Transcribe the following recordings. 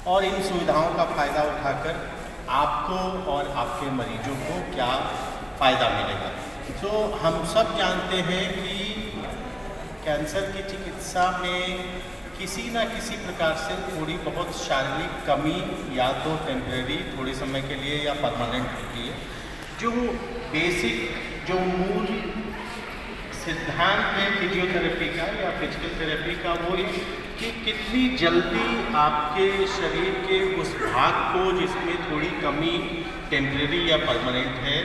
और इन सुविधाओं का फ़ायदा उठाकर आपको और आपके मरीजों को क्या फ़ायदा मिलेगा। तो हम सब जानते हैं कि कैंसर की चिकित्सा में किसी न किसी प्रकार से थोड़ी बहुत शारीरिक कमी या तो टेम्परेरी थोड़े समय के लिए या परमानेंट होती है। जो बेसिक जो मूल सिद्धांत है फिजियोथेरेपी का या फिजिकल थेरेपी का वो ये कि कितनी जल्दी आपके शरीर के उस भाग को जिसमें थोड़ी कमी टेम्परेरी या परमानेंट है,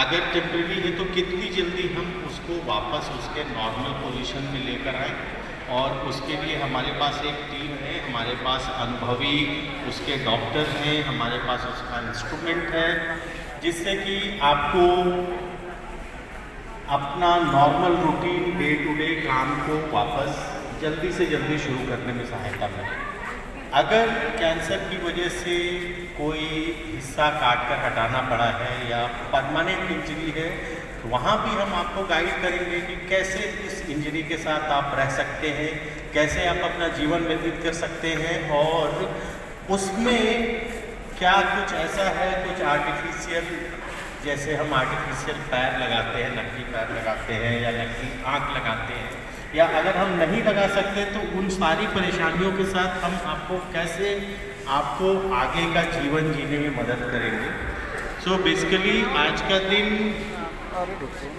अगर टेम्परेरी है तो कितनी जल्दी हम उसको वापस उसके नॉर्मल पोजीशन में लेकर आए। और उसके लिए हमारे पास एक टीम है, हमारे पास अनुभवी उसके डॉक्टर हैं, हमारे पास उसका इंस्ट्रूमेंट है, जिससे कि आपको अपना normal routine day to day काम को वापस जल्दी से जल्दी शुरू करने में सहायता मिले। अगर कैंसर की वजह से कोई हिस्सा काट कर हटाना पड़ा है या परमानेंट इंजरी है, तो वहाँ भी हम आपको गाइड करेंगे कि कैसे इस इंजरी के साथ आप रह सकते हैं, कैसे आप अपना जीवन व्यतीत कर सकते हैं, और उसमें क्या कुछ ऐसा है, कुछ आर्टिफिशियल, जैसे हम आर्टिफिशियल पैर लगाते हैं, नकली पैर लगाते हैं या नकली आँख लगाते हैं, या अगर हम नहीं लगा सकते तो उन सारी परेशानियों के साथ हम आपको कैसे आपको आगे का जीवन जीने में मदद करेंगे। सो बेसिकली आज का दिन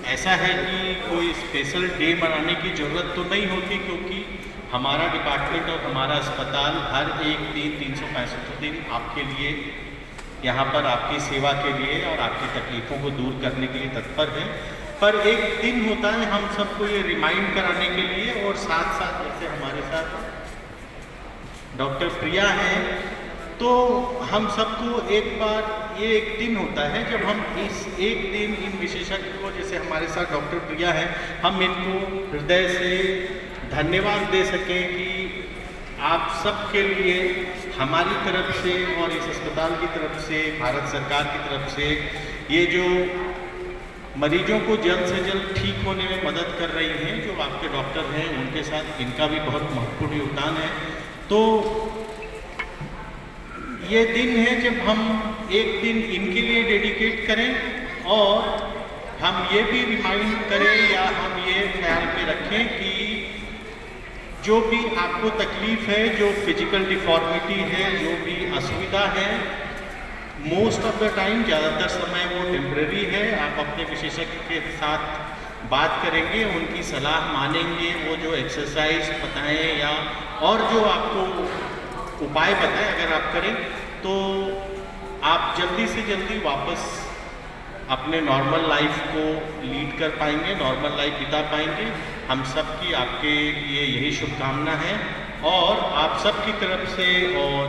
ऐसा है कि कोई स्पेशल डे मनाने की ज़रूरत तो नहीं होती, क्योंकि हमारा डिपार्टमेंट और हमारा अस्पताल हर एक दिन 365 दिन आपके लिए यहाँ पर आपकी सेवा के लिए और आपकी तकलीफ़ों को दूर करने के लिए तत्पर है। पर एक दिन होता है हम सबको ये रिमाइंड कराने के लिए, और साथ साथ जैसे हमारे साथ डॉक्टर प्रिया हैं, तो हम सबको एक बार ये एक दिन होता है जब हम इस एक दिन इन विशेषज्ञ को, जैसे हमारे साथ डॉक्टर प्रिया हैं, हम इनको हृदय से धन्यवाद दे सकें कि आप सबके लिए हमारी तरफ से और इस अस्पताल की तरफ से, भारत सरकार की तरफ से, ये जो मरीजों को जल्द से जल्द ठीक होने में मदद कर रही हैं, जो आपके डॉक्टर हैं, उनके साथ इनका भी बहुत महत्वपूर्ण योगदान है। तो ये दिन है जब हम एक दिन इनके लिए डेडिकेट करें, और हम ये भी रिमाइंड करें या हम ये ख्याल में रखें कि जो भी आपको तकलीफ़ है, जो फिजिकल डिफॉर्मिटी है, जो भी असुविधा है, मोस्ट ऑफ द टाइम, ज़्यादातर समय वो टेम्परेरी है। आप अपने विशेषज्ञ के साथ बात करेंगे, उनकी सलाह मानेंगे, वो जो एक्सरसाइज बताएं या और जो आपको उपाय बताएं, अगर आप करें तो आप जल्दी से जल्दी वापस अपने नॉर्मल लाइफ को लीड कर पाएंगे, नॉर्मल लाइफ बिता पाएंगे। हम सब की आपके लिए यही शुभकामना है, और आप सब की तरफ से, और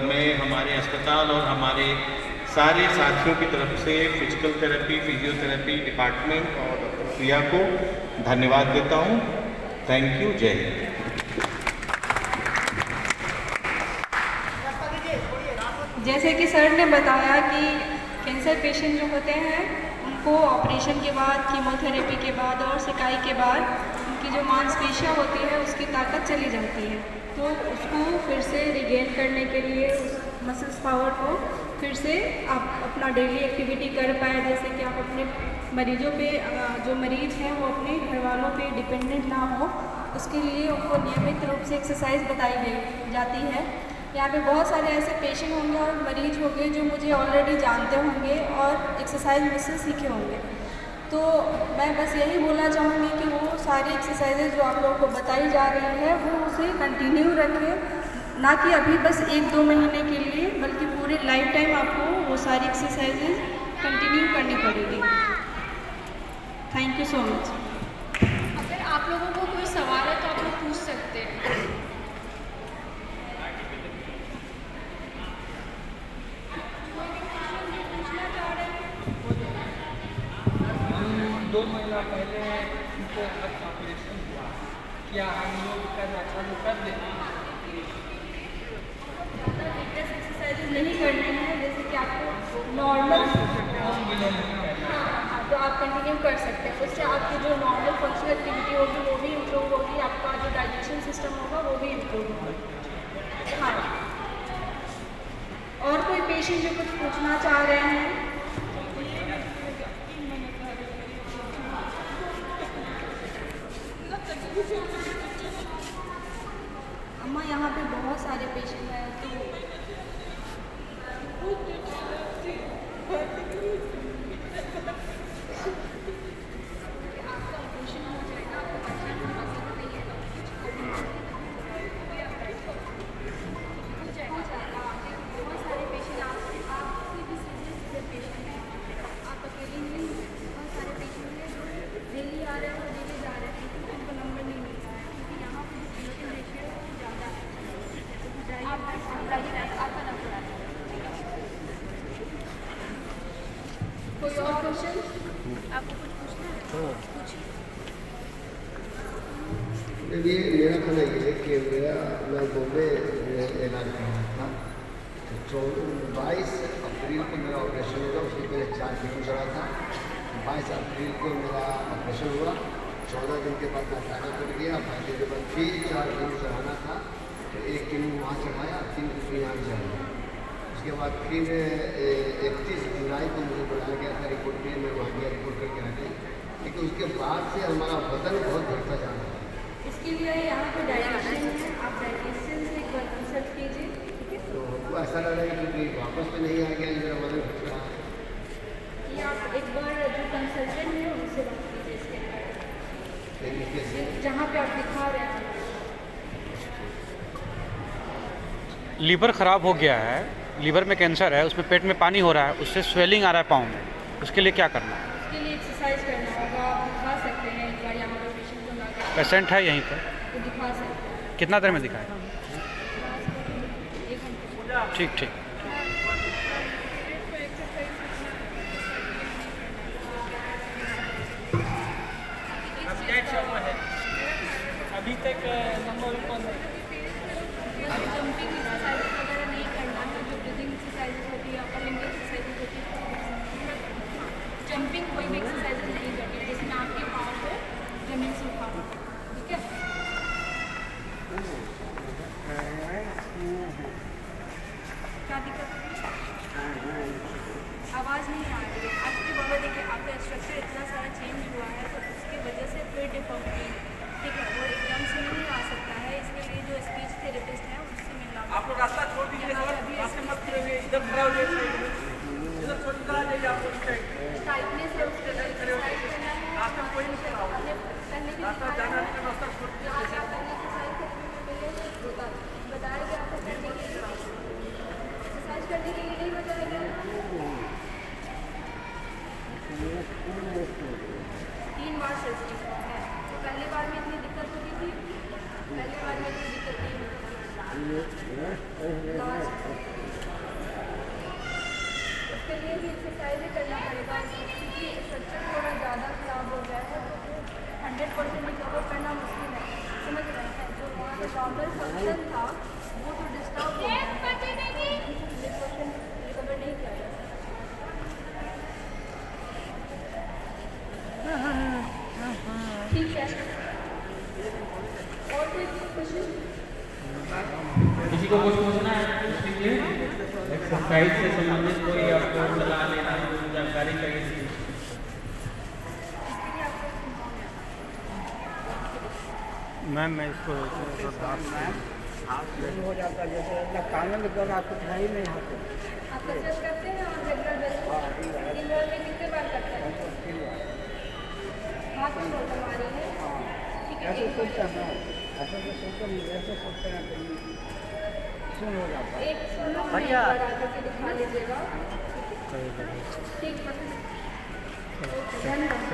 मैं हमारे अस्पताल और हमारे सारे साथियों की तरफ से फिजिकल थेरेपी, फिजियोथेरेपी डिपार्टमेंट और डॉक्टर प्रिया को धन्यवाद देता हूँ। Thank you. जय हिंद। जैसे कि सर ने बताया कि कैंसर पेशेंट जो होते हैं उनको ऑपरेशन के बाद, कीमोथेरेपी के बाद और सिकाई के बाद उनकी जो मांसपेशियाँ होती है उसकी ताकत चली जाती है, तो उसको फिर से रिगेन करने के लिए उस मसल्स पावर को फिर से आप अपना डेली एक्टिविटी कर पाए, जैसे कि आप अपने मरीजों पे, जो मरीज हैं वो अपने घर वालों पे डिपेंडेंट ना हो, उसके लिए उनको नियमित रूप से एक्सरसाइज बताई गई जाती है। यहाँ पे बहुत सारे ऐसे पेशेंट होंगे और मरीज होंगे जो मुझे ऑलरेडी जानते होंगे और एक्सरसाइज मुझसे सीखे होंगे, तो मैं बस यही बोलना चाहूँगी कि वो सारी एक्सरसाइजेज जो आप लोगों को बताई जा रही है वो उसे कंटिन्यू रखें, ना कि अभी बस 1-2 महीने के लिए, बल्कि पूरे लाइफ टाइम आपको वो सारी एक्सरसाइजेज कंटिन्यू करनी पड़ेगी। Thank you so much. अगर आप लोगों को कोई सवाल है तो आप लोग पूछ सकते हैं। 2 महीना पहले उनको ऑपरेशन हुआ, क्या हम लोग करना चालू कर दें? एक्सरसाइजेज नहीं करनी है, जैसे कि आपको नॉर्मल, तो आप कंटिन्यू कर सकते हैं, उससे आपकी जो नॉर्मल फंक्शनल एक्टिविटी होगी वो भी इम्प्रूव होगी, आपका जो डाइजेशन सिस्टम होगा वो भी इम्प्रूव होगा। हाँ। पेशेंट जो कुछ पूछना चाह रहे हैं? अम्मा यहाँ पे बहुत सारे पेशेंट हैं तो आपका ऑपरेशन हो जाएगा, आपको परेशान होने की जरूरत नहीं है। हो जाएगा। बहुत सारे पेशेंट आपके भी सीरियस पेशेंट हैं, आप अकेले नहीं हैं। बहुत सारे पेशेंट हैं जो डेली आ रहे हैं और डेली जा रहे हैं, लेकिन उनको नंबर नहीं मिल रहा है क्योंकि यहाँ पे डिस्ट्रीब्यूशन रेशियो ज़्यादा है। आपका नंबर आता है। कोई और क्वेश्चन? आपको कुछ पूछना है? पूछिए। ये मेरा कहना ये है कि मैं बॉम्बे इलाज करना था तो 22 अप्रैल को मेरा ऑपरेशन हुआ। उसके पहले 4 दिन चढ़ा था। 22 अप्रैल को मेरा ऑपरेशन हुआ। 14 दिन के बाद मैं टाटा टूट गया। 22 दिन के बाद फिर 4 दिन चढ़ाना था तो 1 दिन वहाँ चढ़ाया, 3 दिन यहाँ चढ़ाया। उसके बाद फिर 31 जुलाई को मुझे बुलाया गया था रिपोर्ट के लिए। मैं वहाँ गया, रिपोर्ट करके आ गई। लेकिन उसके बाद से हमारा वजन बहुत घटता जा रहा है। इसके लिए यहाँ पे डाइटिशियन है, आप डाइटिशियन से एक बार कंसल्ट कीजिए, ठीक है? तो हमको ऐसा लग रहा है कि वापस में नहीं आ गया, मेरा वजन घट रहा है। ये आप एक बार जो कंसल्टेंट है उनसे बात कीजिए इसके बारे लेकिन कैसे में, जहाँ पे आप दिखा रहे हैं। लीवर ख़राब हो गया है, लीवर में कैंसर है, उसमें पेट में पानी हो रहा है, उससे स्वेलिंग आ रहा है पाँव में, उसके लिए क्या करना है? उसके लिए एक्सरसाइज करना होगा। आप दिखा सकते हैं एक बार यहाँ पे पेशेंट को ला के पेशेंट है यहीं पर, तो दिखा सकते हैं। कितना देर में दिखाएं? 1 घंटे। ठीक ठीक। अभी तक नंबर ऊपर नहीं। जंपिंग एक्सरसाइज वगैरह नहीं करना है, जो ब्रीदिंग एक्सरसाइजेज होती है, अपर लिम्ब एक्सरसाइजेज होती है। जंपिंग कोई भी एक्सरसाइज नहीं करनी है, जिसमें आपके पाँव को जमीन से उठाना, ठीक है? क्या दिक्कत है? आवाज़ नहीं आ रही है आपकी। बाबा देखिए, आपका स्ट्रक्चर इतना सारा चेंज हुआ है तो उसकी वजह से फिर डिफॉर्मिटी, ठीक है, वो एकदम से नहीं आ सकता है। इसके लिए जो स्पीच थेरेपिस्ट है उससे मिलना। आप लोग रास्ता छोड़ दीजिए सर, रास्ते मत करिए, इधर खड़ा हो जाइए, इधर छोड़ कर आ जाइए आप लोग। टाइटनेस है उसके लिए एक्सरसाइज करना है। रास्ता कोई नहीं खड़ा होगा। पहले भी रास्ता जाना है, रास्ता छोड़ दीजिए। यहाँ पे आप पहले एक्सरसाइज करने में मिले बताया गया आपको करने के लिए, एक्सरसाइज करने के लिए नहीं बताया गया। 3 बार सर्जरी है तो पहली बार में इतनी दिक्कत होती थी, पहली बार में इतनी दिक्कत नहीं होती। उसके लिए भी एक्सरसाइज ही करना पड़ेगा क्योंकि स्ट्रक्चर थोड़ा ज़्यादा खराब हो गया है तो 100% रिकवर करना मुश्किल है। समझ रहे हैं? जो वहाँ पे नॉर्मल फंक्शन था वो तो डिस्टर्ब हो गया है, 100% रिकवर नहीं किया जा सकता। ठीक है, और कोई क्वेश्चन? किसी को कुछ पूछना है पूछ लीजिए। एक्सरसाइज से संबंधित कोई आपको सलाह लेना है, कोई जानकारी चाहिए? इसके लिए आपको मैम मैं इसको हो जाता है जैसे कानून कर आपको नहीं नहीं हाथ आप कसरत करते हैं और रेगुलर बेसिस दिन भर में कितने बार करते हैं? हाथ में प्रॉब्लम आ रही है, ठीक है, ऐसे एक सोचते हैं, ऐसे तो सोचते हैं, ऐसे सोचते हैं तो सुन हो जाता है। एक सोलो में एक बार आकर के दिखा लीजिएगा, ठीक है? ओके, धन्यवाद।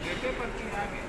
गेटे पर की आ गया।